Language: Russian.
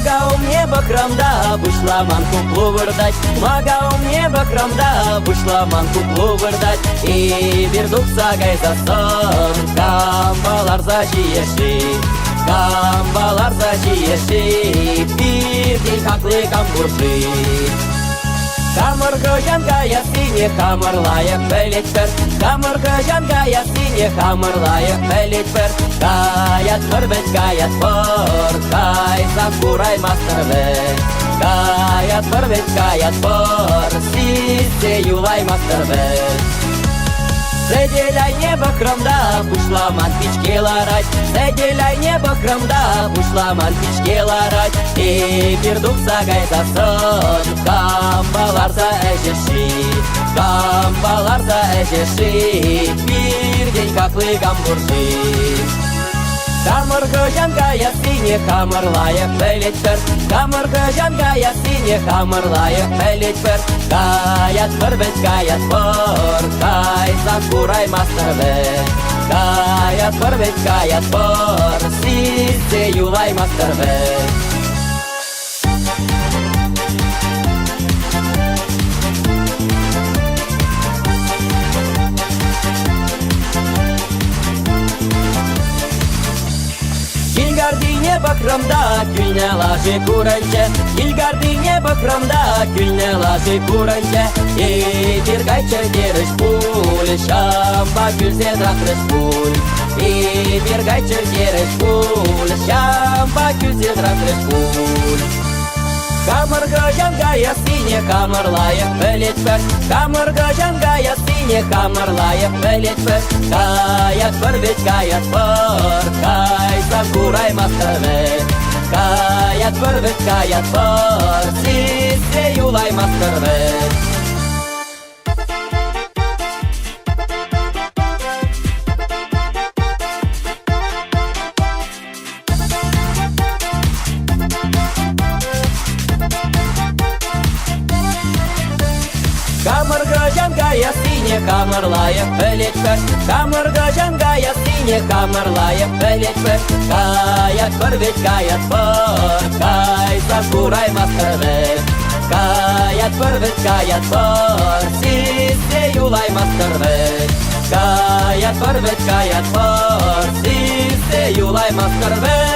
Магау мне бахрамда, бушламан куклу вырдать. Магау мне бахрамда, бушламан куклу вырдать. И бирдук сагай за сон, камбалар за чиеши. Камбалар за чиеши, бирдей хаклы камбурши. Камыргы жангая сине камырлайық бәлетпір. Камыргы жангая сине камырлайық бәлетпір. Каят бірбет каят бұр, кайсан курай мастырбек. Каят бірбет каят бұр, сизде юлай мастырбек. Сәделай не бақырымда, бушламан пичке ларать. Сәделай не бақырымда, бушламан пичке ларать. И бирдук сагай за сон, камбалар за әжеші. Камбалар за әжеші, бирден каклы камбурши. Камыргы жангая сине камырлайық бәлетпір. Камыргы жангая сине камырлайық бәлетпір. Каят бірбет каят бұр, кайсан курай мастырбек. Каят бірбет каят бұр, сизде юлай мастырбек. Гардине бахрамда, күлне лажи куранче. Гардине бахрамда, күлне лажи куранче. И биргайче дереш пуль, шамба күлзе драхреш пуль. И биргайче дереш пуль, шамба күлзе драхреш пуль. Камыргы жангая сине камырлайық бәлетпір. Камыргы жангая сине камырлайық бәлетпір. Каят бірбет каят бұр, кайсан курай мастырбек. Каят бірбет каят бұр, сизде юлай мастырбек. Камыргы жангая сине камырлайық бәлетпір. Камыргы жангая сине камырлайық бәлетпір. Каят бірбет каят бұр, кайсан курай мастырбек. Каят бірбет каят бұр, сизде юлай мастырбек. Каят бірбет каят бұр, сизде юлай мастырбек.